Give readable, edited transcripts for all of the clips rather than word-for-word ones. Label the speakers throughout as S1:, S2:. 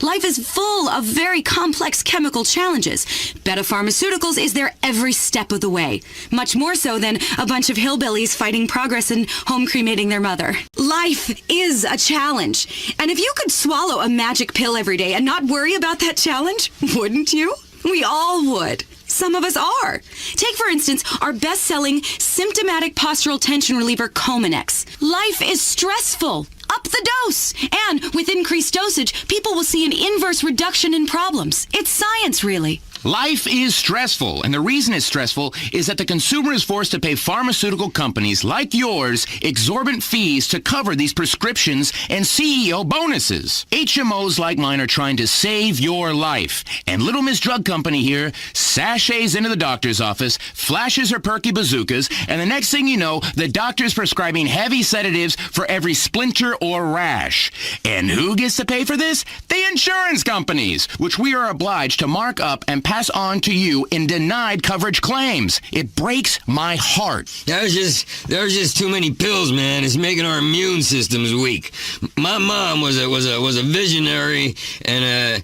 S1: Life is full of very complex chemical challenges. Beta Pharmaceuticals is there every step of the way. Much more so than a bunch of hillbillies fighting progress and home cremating their mother. Life is a challenge. And if you could swallow a magic pill every day and not worry about that challenge, wouldn't you? We all would. Some of us are. Take, for instance, our best-selling symptomatic postural tension reliever, Cominex. Life is stressful. Up the dose. And with increased dosage, people will see an inverse reduction in problems. It's science, really.
S2: Life is stressful, and the reason it's stressful is that the consumer is forced to pay pharmaceutical companies like yours exorbitant fees to cover these prescriptions and CEO bonuses. HMOs like mine are trying to save your life, and Little Miss Drug Company here sashays into the doctor's office, flashes her perky bazookas, and the next thing you know, the doctor's prescribing heavy sedatives for every splinter or rash. And who gets to pay for this? The insurance companies, which we are obliged to mark up and pass on to you in denied coverage claims. It breaks my heart.
S3: There's just too many pills, man. It's making our immune systems weak. My mom was a visionary and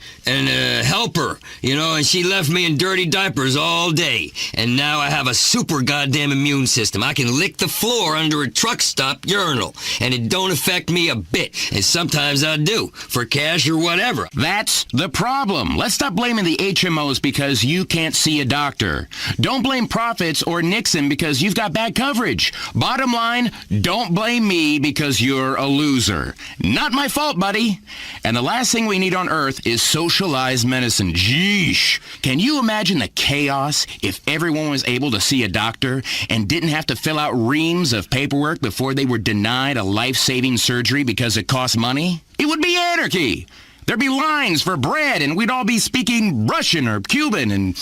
S3: a helper, you know, and she left me in dirty diapers all day. And now I have a super goddamn immune system. I can lick the floor under a truck stop urinal, and it don't affect me a bit. And sometimes I do, for cash or whatever.
S2: That's the problem. Let's stop blaming the HMOs because you can't see a doctor. Don't blame profits or Nixon because you've got bad coverage. Bottom line, don't blame me because you're a loser. Not my fault, buddy. And the last thing we need on earth is socialized medicine. Jeesh. Can you imagine the chaos if everyone was able to see a doctor and didn't have to fill out reams of paperwork before they were denied a life-saving surgery because it costs money? It would be anarchy. There'd be lines for bread, and we'd all be speaking Russian or Cuban, and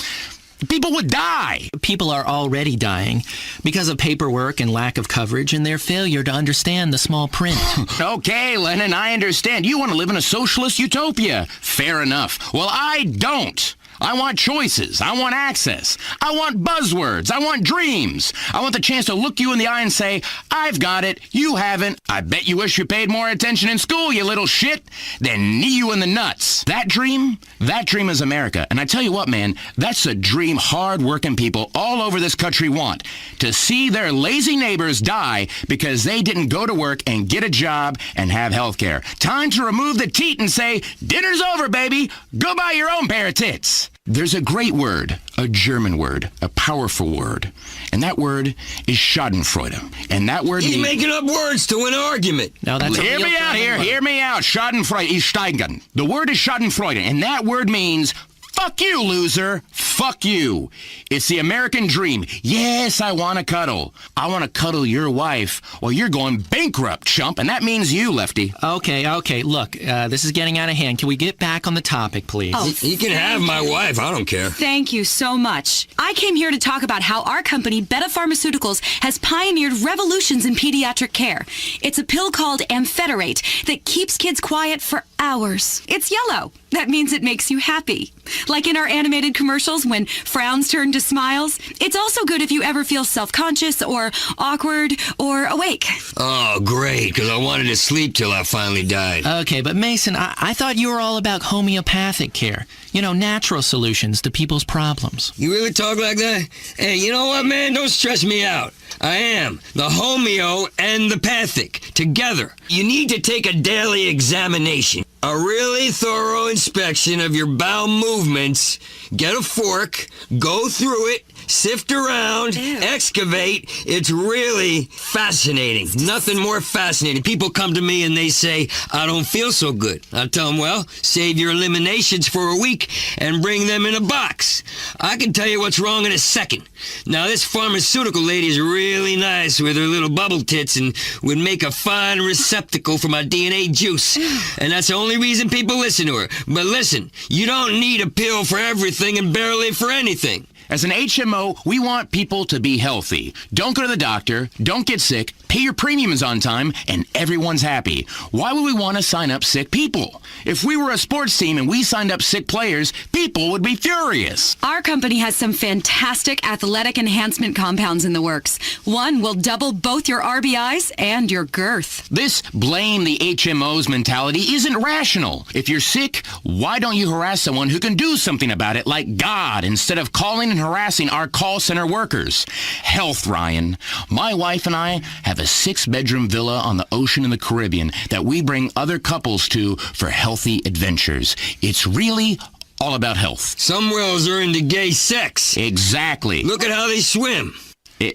S2: people would die.
S4: People are already dying because of paperwork and lack of coverage and their failure to understand the small print.
S2: Okay, Lennon, I understand. You want to live in a socialist utopia. Fair enough. Well, I don't. I want choices. I want access. I want buzzwords. I want dreams. I want the chance to look you in the eye and say, I've got it. You haven't. I bet you wish you paid more attention in school, you little shit. Then knee you in the nuts. That dream is America. And I tell you what, man, that's a dream hard-working people all over this country want. To see their lazy neighbors die because they didn't go to work and get a job and have health care. Time to remove the teat and say, dinner's over, baby. Go buy your own pair of tits. There's a great word, a German word, a powerful word, and that word is Schadenfreude. And that word
S3: He's making up words to an argument.
S4: No, that's
S2: Hear me out here. Hear me out. Schadenfreude is steigen. The word is Schadenfreude, and that word means fuck you, loser. Fuck you. It's the American dream. Yes, I want to cuddle. I want to cuddle your wife while you're going bankrupt, chump, and that means you, Lefty.
S4: Okay. Look, this is getting out of hand. Can we get back on the topic, please?
S1: Oh,
S3: You can have my wife. I don't care.
S1: Thank you so much. I came here to talk about how our company, Beta Pharmaceuticals, has pioneered revolutions in pediatric care. It's a pill called ampheterate that keeps kids quiet for hours. It's yellow. That means it makes you happy. Like in our animated commercials when frowns turn to smiles. It's also good if you ever feel self-conscious or awkward or awake.
S3: Oh, great, because I wanted to sleep till I finally died.
S4: Okay, but Mason, I thought you were all about homeopathic care. You know, natural solutions to people's problems.
S3: You really talk like that? Hey, you know what, man? Don't stress me out. I am the homeo and the pathic together. You need to take a daily examination. A really thorough inspection of your bowel movements. Get a fork, go through it, sift around, excavate. It's really fascinating. Nothing more fascinating. People come to me and they say, I don't feel so good. I tell them, well, save your eliminations for a week and bring them in a box. I can tell you what's wrong in a second. Now, this pharmaceutical lady is really nice with her little bubble tits and would make a fine receptacle for my DNA juice. And that's the only reason people listen to her. But listen, you don't need a pill for everything and barely for anything.
S2: As an HMO, we want people to be healthy. Don't go to the doctor, don't get sick, pay your premiums on time, and everyone's happy. Why would we want to sign up sick people? If we were a sports team and we signed up sick players, people would be furious.
S1: Our company has some fantastic athletic enhancement compounds in the works. One will double both your RBIs and your girth.
S2: This blame the HMOs mentality isn't rational. If you're sick, why don't you harass someone who can do something about it, like God, instead of calling and harassing our call center workers? Health, Ryan. My wife and I have a 6-bedroom villa on the ocean in the Caribbean that we bring other couples to for healthy adventures. It's really all about health.
S3: Some whales are into gay sex.
S2: Exactly.
S3: Look at how they swim.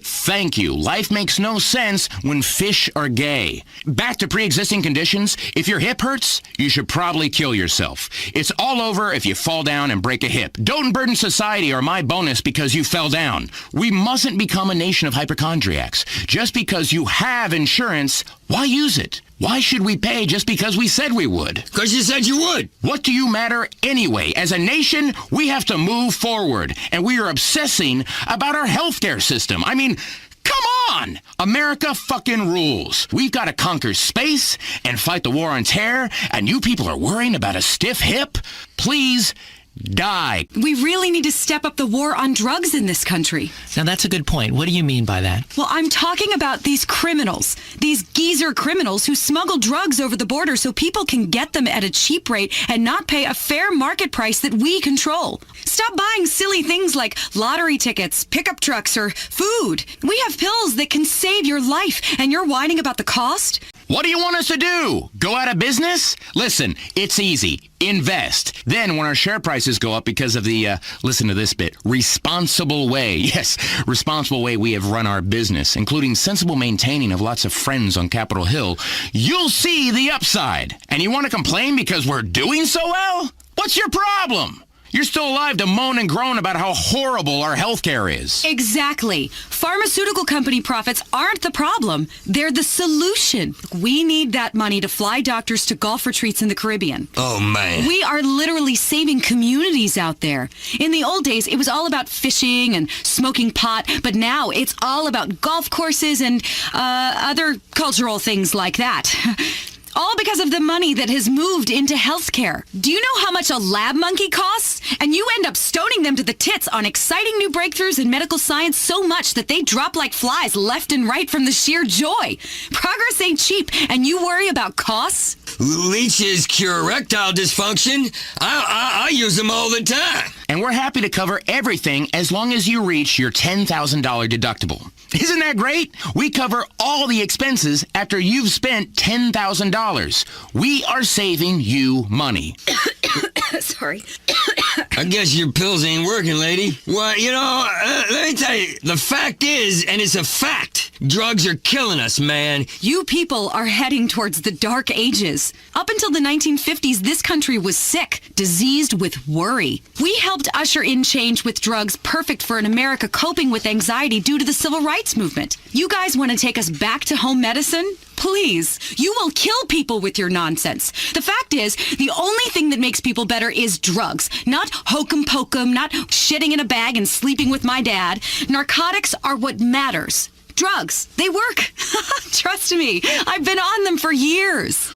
S2: Thank you. Life makes no sense when fish are gay. Back to pre-existing conditions. If your hip hurts, you should probably kill yourself. It's all over if you fall down and break a hip. Don't burden society or my bonus because you fell down. We mustn't become a nation of hypochondriacs. Just because you have insurance, why use it? Why should we pay just because we said we would?
S3: Because you said you would.
S2: What do you matter anyway? As a nation, we have to move forward, and we are obsessing about our healthcare system. I mean, come on! America fucking rules. We've got to conquer space and fight the war on terror, and you people are worrying about a stiff hip? Please die.
S1: We really need to step up the war on drugs in this country.
S4: Now, that's a good point. What do you mean by that?
S1: Well, I'm talking about these criminals, these geezer criminals who smuggle drugs over the border so people can get them at a cheap rate and not pay a fair market price that we control. Stop buying silly things like lottery tickets, pickup trucks, or food. We have pills that can save your life, and you're whining about the cost?
S2: What do you want us to do? Go out of business? Listen, it's easy. Invest. Then when our share prices go up because of the, listen to this bit, responsible way. Yes, responsible way we have run our business, including sensible maintaining of lots of friends on Capitol Hill, you'll see the upside. And you want to complain because we're doing so well? What's your problem? You're still alive to moan and groan about how horrible our healthcare is.
S1: Exactly. Pharmaceutical company profits aren't the problem. They're the solution. We need that money to fly doctors to golf retreats in the Caribbean.
S3: Oh, man.
S1: We are literally saving communities out there. In the old days, it was all about fishing and smoking pot, but now it's all about golf courses and other cultural things like that. All because of the money that has moved into healthcare. Do you know how much a lab monkey costs? And you end up stoning them to the tits on exciting new breakthroughs in medical science so much that they drop like flies left and right from the sheer joy. Progress ain't cheap, and you worry about costs?
S3: Leeches cure erectile dysfunction. I use them all the time.
S2: And we're happy to cover everything as long as you reach your $10,000 deductible. Isn't that great? We cover all the expenses after you've spent $10,000. We are saving you money.
S1: Sorry.
S3: I guess your pills ain't working, lady. Well, let me tell you, the fact is, and it's a fact, drugs are killing us, man.
S1: You people are heading towards the dark ages. Up until the 1950s, this country was sick, diseased with worry. We helped usher in change with drugs perfect for an America coping with anxiety due to the civil rights movement. You guys want to take us back to home medicine? Please, you will kill people with your nonsense. The fact is, the only thing that makes people better is drugs. Not hokum pokum, not shitting in a bag and sleeping with my dad. Narcotics are what matters. Drugs, they work. Trust me, I've been on them for years.